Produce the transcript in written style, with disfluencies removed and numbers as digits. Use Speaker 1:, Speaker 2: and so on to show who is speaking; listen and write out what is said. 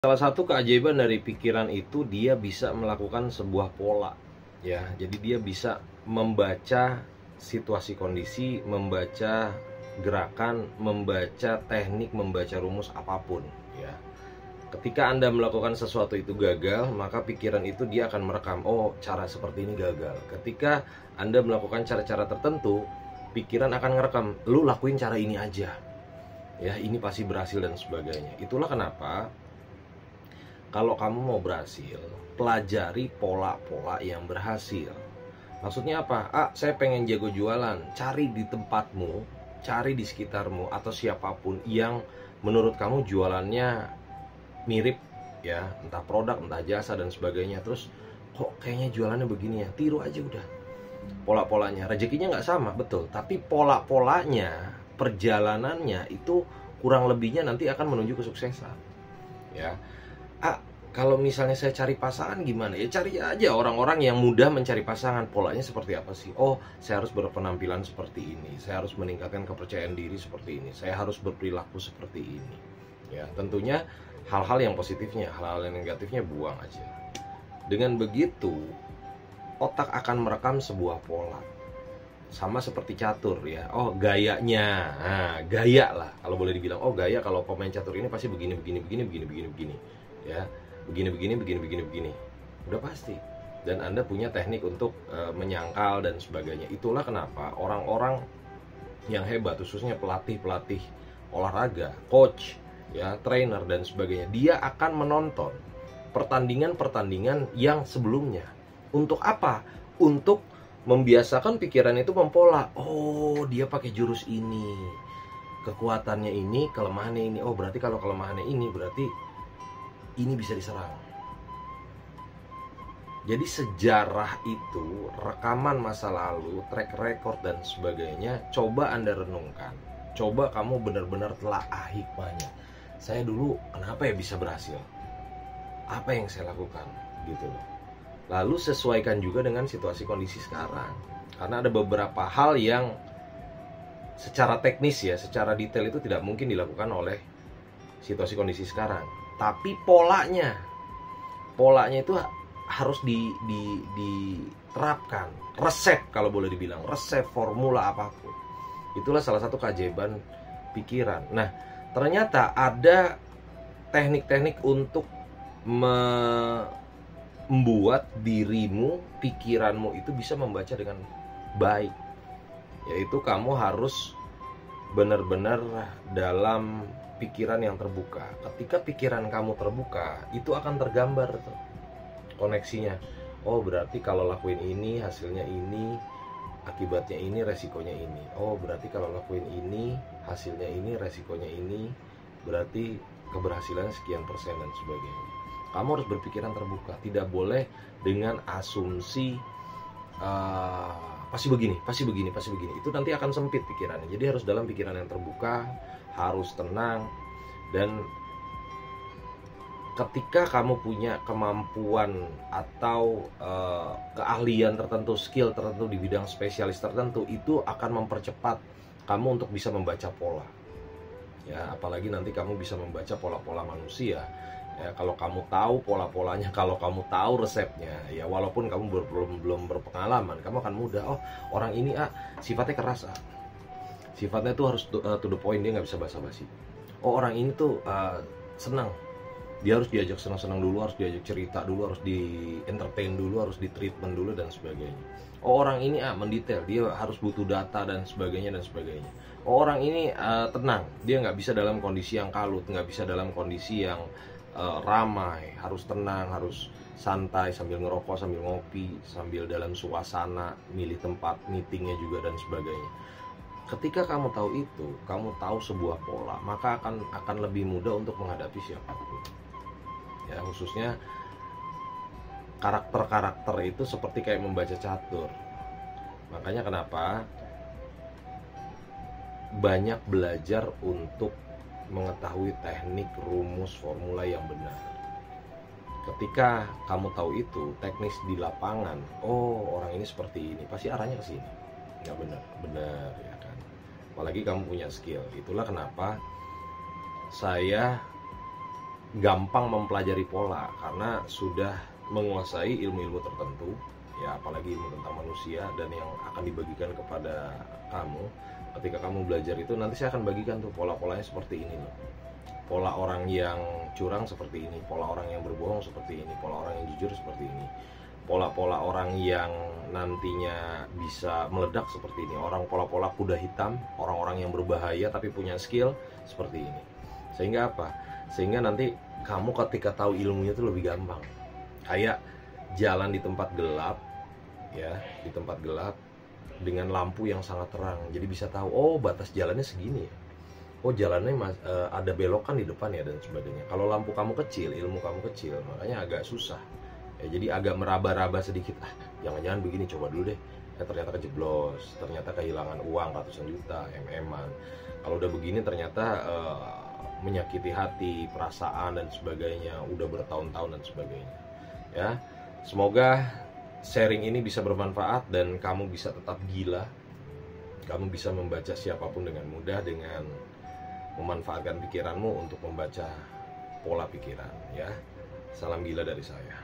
Speaker 1: Salah satu keajaiban dari pikiran itu dia bisa melakukan sebuah pola, ya. Jadi dia bisa membaca situasi kondisi, membaca gerakan, membaca teknik, membaca rumus apapun, ya. Ketika Anda melakukan sesuatu itu gagal, maka pikiran itu dia akan merekam, oh cara seperti ini gagal. Ketika Anda melakukan cara-cara tertentu, pikiran akan ngerekam, lu lakuin cara ini aja, ya, ini pasti berhasil dan sebagainya. Itulah kenapa kalau kamu mau berhasil, pelajari pola-pola yang berhasil. Maksudnya apa? Saya pengen jago jualan. Cari di tempatmu, cari di sekitarmu, atau siapapun yang menurut kamu jualannya mirip, ya, entah produk, entah jasa dan sebagainya. Terus kok kayaknya jualannya begini ya, tiru aja udah pola-polanya. Rezekinya nggak sama, betul, tapi pola-polanya, perjalanannya itu kurang lebihnya nanti akan menuju kesuksesan, ya. Kalau misalnya saya cari pasangan gimana? Ya cari aja orang-orang yang mudah mencari pasangan. Polanya seperti apa sih? Oh, saya harus berpenampilan seperti ini, saya harus meningkatkan kepercayaan diri seperti ini, saya harus berperilaku seperti ini. Ya, tentunya hal-hal yang positifnya, hal-hal yang negatifnya buang aja. Dengan begitu, otak akan merekam sebuah pola. Sama seperti catur, ya. Oh, gayanya. Nah, gaya lah kalau boleh dibilang. Oh, gaya kalau pemain catur ini pasti begini. Ya. Begini. Udah pasti. Dan Anda punya teknik untuk menyangkal dan sebagainya. Itulah kenapa orang-orang yang hebat, khususnya pelatih-pelatih olahraga, coach, ya, trainer dan sebagainya, dia akan menonton pertandingan-pertandingan yang sebelumnya. Untuk apa? Untuk membiasakan pikiran itu mempola. Oh, dia pakai jurus ini, kekuatannya ini, kelemahannya ini. Oh, berarti kalau kelemahannya ini, berarti ini bisa diserang. Jadi sejarah itu, rekaman masa lalu, track record dan sebagainya, coba Anda renungkan. Coba kamu benar-benar telaah hikmahnya. Saya dulu kenapa ya bisa berhasil? Apa yang saya lakukan? Gitu loh. Lalu sesuaikan juga dengan situasi kondisi sekarang. Karena ada beberapa hal yang secara teknis, ya, secara detail itu tidak mungkin dilakukan oleh situasi kondisi sekarang. Tapi polanya itu harus diterapkan. Resep, kalau boleh dibilang, resep, formula apapun. Itulah salah satu keajaiban pikiran. Nah, ternyata ada teknik-teknik untuk membuat dirimu, pikiranmu itu bisa membaca dengan baik. Yaitu kamu harus benar-benar dalam pikiran yang terbuka. Ketika pikiran kamu terbuka, itu akan tergambar tuh koneksinya. Oh, berarti kalau lakuin ini hasilnya ini, akibatnya ini, resikonya ini. Oh, berarti kalau lakuin ini hasilnya ini, resikonya ini, berarti keberhasilan sekian persen dan sebagainya. Kamu harus berpikiran terbuka. Tidak boleh dengan asumsi pasti begini. Itu nanti akan sempit pikirannya. Jadi harus dalam pikiran yang terbuka, harus tenang. Dan ketika kamu punya kemampuan atau keahlian tertentu, skill tertentu di bidang spesialis tertentu, itu akan mempercepat kamu untuk bisa membaca pola. Ya, apalagi nanti kamu bisa membaca pola-pola manusia. Ya, kalau kamu tahu pola-polanya, kalau kamu tahu resepnya, ya walaupun kamu belum berpengalaman, kamu akan mudah. Oh, orang ini sifatnya keras, sifatnya tuh harus to the point, dia nggak bisa basa-basi. Oh, orang ini tuh senang, dia harus diajak senang-senang dulu, harus diajak cerita dulu, harus di entertain dulu, harus di treatment dulu dan sebagainya. Oh, orang ini mendetail, dia harus butuh data dan sebagainya. Oh, orang ini tenang, dia nggak bisa dalam kondisi yang kalut, nggak bisa dalam kondisi yang ramai, harus tenang, harus santai sambil ngerokok, sambil ngopi, sambil dalam suasana, milih tempat meetingnya juga dan sebagainya. Ketika kamu tahu itu, kamu tahu sebuah pola, maka akan lebih mudah untuk menghadapi siapapun. Ya, khususnya karakter-karakter itu seperti kayak membaca catur. Makanya kenapa banyak belajar untuk mengetahui teknik, rumus, formula yang benar. Ketika kamu tahu itu, teknis di lapangan, oh orang ini seperti ini, pasti arahnya ke sini. Nggak benar, ya kan? Apalagi kamu punya skill. Itulah kenapa saya gampang mempelajari pola karena sudah menguasai ilmu-ilmu tertentu, ya apalagi ilmu tentang manusia dan yang akan dibagikan kepada kamu. Ketika kamu belajar itu, nanti saya akan bagikan tuh pola-polanya seperti ini loh. Pola orang yang curang seperti ini, pola orang yang berbohong seperti ini, pola orang yang jujur seperti ini, pola-pola orang yang nantinya bisa meledak seperti ini, pola-pola kuda hitam, orang-orang yang berbahaya tapi punya skill seperti ini. Sehingga apa? Sehingga nanti kamu ketika tahu ilmunya itu lebih gampang. Kayak jalan di tempat gelap, ya, di tempat gelap dengan lampu yang sangat terang. Jadi bisa tahu, oh batas jalannya segini ya. Oh jalannya ada belokan di depan ya dan sebagainya. Kalau lampu kamu kecil, ilmu kamu kecil, makanya agak susah. Ya, jadi agak meraba-raba sedikit. Jangan-jangan begini, coba dulu deh. Ternyata kejeblos, ternyata kehilangan uang ratusan juta, MM-an. Kalau udah begini ternyata menyakiti hati, perasaan dan sebagainya, udah bertahun-tahun dan sebagainya. Ya, semoga sharing ini bisa bermanfaat dan kamu bisa tetap gila. Kamu bisa membaca siapapun dengan mudah dengan memanfaatkan pikiranmu untuk membaca pola pikiran, ya. Salam gila dari saya.